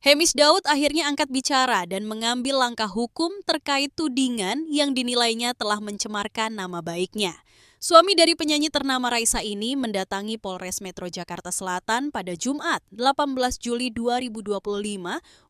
Hemish Daud akhirnya angkat bicara dan mengambil langkah hukum terkait tudingan yang dinilainya telah mencemarkan nama baiknya. Suami dari penyanyi ternama Raisa ini mendatangi Polres Metro Jakarta Selatan pada Jumat, 18 Juli 2025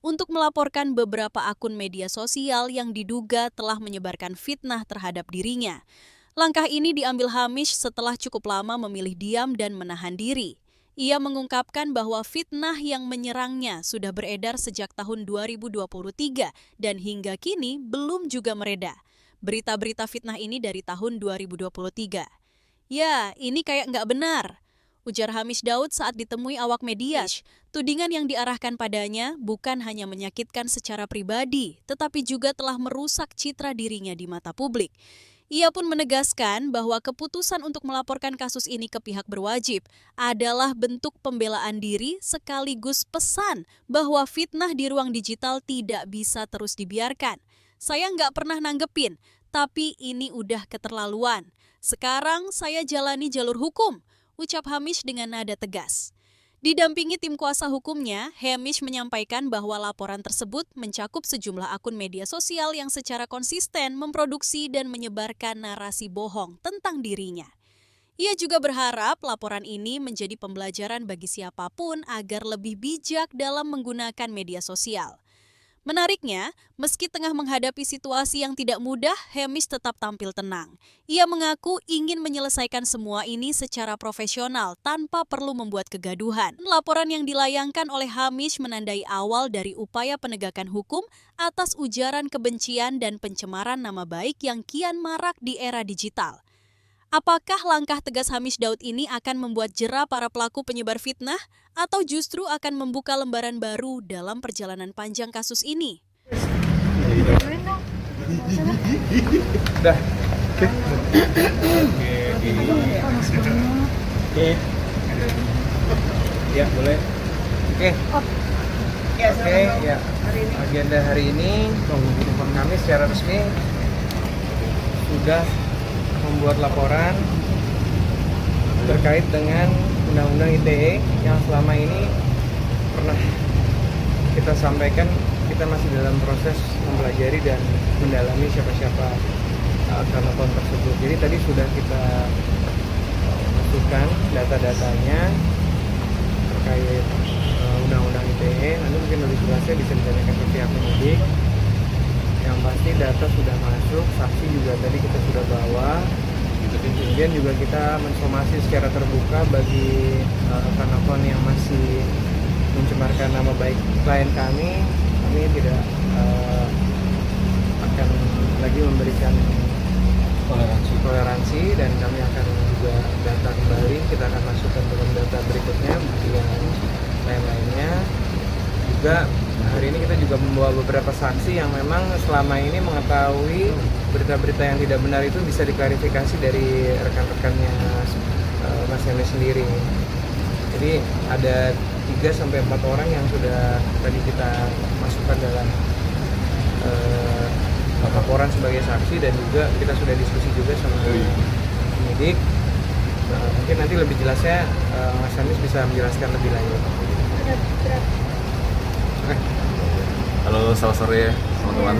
untuk melaporkan beberapa akun media sosial yang diduga telah menyebarkan fitnah terhadap dirinya. Langkah ini diambil Hamish setelah cukup lama memilih diam dan menahan diri. Ia mengungkapkan bahwa fitnah yang menyerangnya sudah beredar sejak tahun 2023 dan hingga kini belum juga mereda. Berita-berita fitnah ini dari tahun 2023. Ya, ini kayak nggak benar, ujar Hamish Daud saat ditemui awak media. Tudingan yang diarahkan padanya bukan hanya menyakitkan secara pribadi, tetapi juga telah merusak citra dirinya di mata publik. Ia pun menegaskan bahwa keputusan untuk melaporkan kasus ini ke pihak berwajib adalah bentuk pembelaan diri sekaligus pesan bahwa fitnah di ruang digital tidak bisa terus dibiarkan. Saya nggak pernah nanggepin, tapi ini udah keterlaluan. Sekarang saya jalani jalur hukum, ucap Hamish dengan nada tegas. Didampingi tim kuasa hukumnya, Hamish menyampaikan bahwa laporan tersebut mencakup sejumlah akun media sosial yang secara konsisten memproduksi dan menyebarkan narasi bohong tentang dirinya. Ia juga berharap laporan ini menjadi pembelajaran bagi siapapun agar lebih bijak dalam menggunakan media sosial. Menariknya, meski tengah menghadapi situasi yang tidak mudah, Hamish tetap tampil tenang. Ia mengaku ingin menyelesaikan semua ini secara profesional tanpa perlu membuat kegaduhan. Laporan yang dilayangkan oleh Hamish menandai awal dari upaya penegakan hukum atas ujaran kebencian dan pencemaran nama baik yang kian marak di era digital. Apakah langkah tegas Hamish Daud ini akan membuat jera para pelaku penyebar fitnah atau justru akan membuka lembaran baru dalam perjalanan panjang kasus ini? Udah. Oke. Ya, boleh. Oke. Oke, ya. Agenda hari ini kami secara resmi sudah membuat laporan terkait dengan Undang-Undang ITE yang selama ini pernah kita sampaikan. Kita masih dalam proses mempelajari dan mendalami siapa-siapa akun tersebut. Jadi tadi sudah kita masukkan data-datanya terkait Undang-Undang ITE. Nanti mungkin lebih jelasnya bisa ditanyakan ke pihak penyidik. Yang pasti data sudah masuk, saksi juga tadi kita sudah bawa. Kemudian juga kita mensomasi secara terbuka bagi akun-akun yang masih mencemarkan nama baik klien kami. Kami tidak akan lagi memberikan toleransi dan kami akan juga data kembali. Kita akan masukkan dalam data berikutnya bukti yang lain-lainnya. Juga hari ini kita juga membawa beberapa saksi yang memang selama ini mengetahui berita-berita yang tidak benar itu bisa diklarifikasi dari rekan-rekannya Mas Hamish sendiri. Jadi ada 3-4 orang yang sudah tadi kita masukkan dalam laporan sebagai saksi dan juga kita sudah diskusi juga sama penyidik. Mungkin nanti lebih jelasnya Mas Hamish bisa menjelaskan lebih lanjut. Halo, selamat sore teman-teman.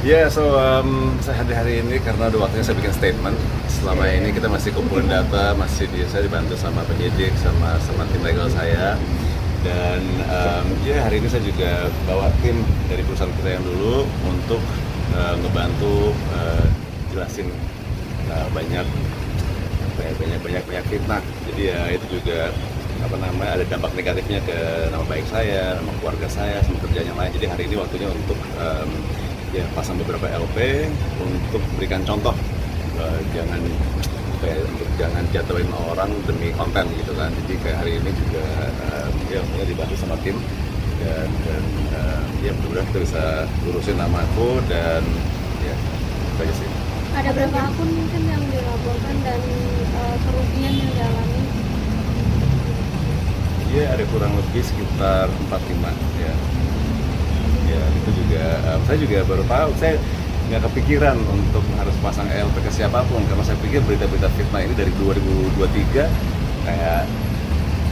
Ya, saya hadir hari ini karena udah waktunya saya bikin statement. Selama ini kita masih kumpulin data, saya dibantu sama penyidik, sama tim legal saya. Dan hari ini saya juga bawa tim dari perusahaan kita yang dulu untuk ngebantu jelasin banyak fitnah. Jadi ya itu juga ada dampak negatifnya ke nama baik saya, nama keluarga saya, sama kerjaan yang lain. Jadi hari ini waktunya untuk pasang beberapa LP untuk memberikan contoh, jangan jatuhin orang demi konten gitu kan. Jadi kayak hari ini juga waktunya dibantu sama tim dan mudah-mudahan kita bisa lurusin nama aku dan ya itu aja sih. Ada berapa akun mungkin yang dilaporkan dan kerugian yang dialami? Ya, ada kurang lebih sekitar 4-5 ya. Ya, itu juga saya juga baru tahu, saya nggak kepikiran untuk harus pasang LP ke siapapun karena saya pikir berita-berita fitnah ini dari 2023 kayak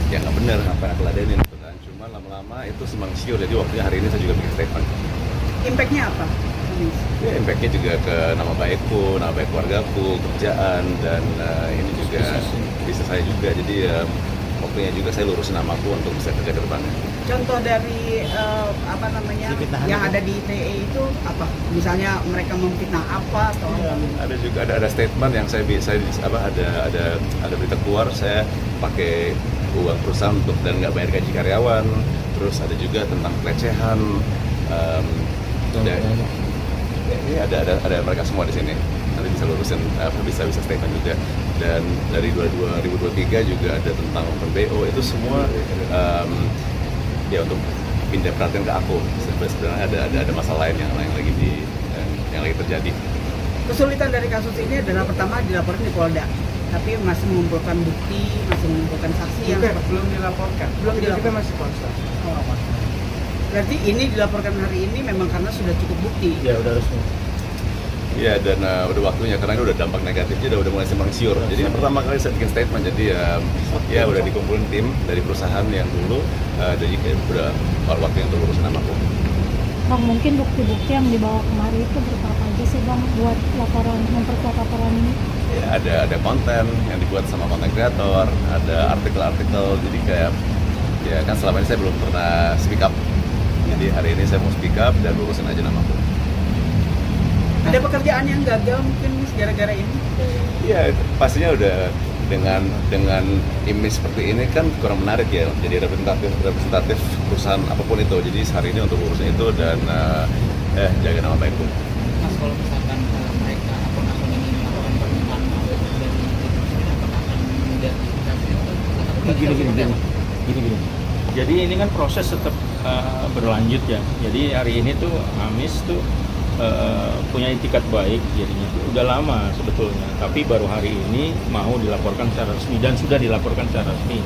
ya nggak benar apa yang aku ladenin gitu kan. Cuma lama-lama itu simpang siur, jadi waktunya hari ini saya juga bikin statement. Impact-nya apa? Ya, impact-nya juga ke nama baikku, nama baik keluargaku, kerjaan, dan ini juga bisnis saya juga. Jadi waktunya juga saya lurusin namaku untuk bisa kerja ke depannya. Contoh dari yang ada di ITE itu apa? Misalnya mereka memfitnah apa atau Ada juga ada statement yang saya ada berita keluar, saya pakai uang perusahaan untuk dan nggak bayar gaji karyawan. Terus ada juga tentang pelecehan. Ada mereka semua di sini. Nanti bisa lurusin bisa statement juga. Dan dari 2023 juga ada tentang open BO, itu semua ya untuk pindah perhatian ke aku. Sebenarnya ada masalah lain yang lagi terjadi. kesulitan dari kasus ini adalah pertama dilaporkan di Polda, tapi masih mengumpulkan bukti, masih mengumpulkan saksi yang belum dilaporkan. Belum Kita dilaporkan. masih konsul. berarti ini dilaporkan hari ini memang karena sudah cukup bukti. Ya udah resmi. Iya, dan udah waktunya karena ini udah dampak negatifnya udah mulai simpang siur. Jadi yang pertama kali saya bikin statement, jadi ya udah dikumpulin tim dari perusahaan yang dulu, jadi kayak udah waktu yang urusin namaku. Bang, mungkin bukti-bukti yang dibawa kemari itu berupa apa aja sih Bang buat laporan, memperkuat laporan ini? Ya, ada konten yang dibuat sama konten kreator, ada artikel-artikel, jadi kayak ya kan selama ini saya belum pernah speak up. Jadi hari ini saya mau speak up dan lurusin aja namaku. Ada pekerjaan yang gagal mungkin gara-gara ini. Iya, pastinya udah dengan image seperti ini kan kurang menarik ya. Jadi representatif perusahaan apapun itu. Jadi hari ini untuk urusan itu dan jaga nama baikku. Mas, kalau misalkan mereka akun-akun ini melakukan permintaan maaf dan apakah akan menjadi Gini. Jadi ini kan proses tetap berlanjut ya. Jadi hari ini tuh Amis tuh punya itikat baik, jadinya udah lama sebetulnya. Tapi baru hari ini mau dilaporkan secara resmi dan sudah dilaporkan secara resmi.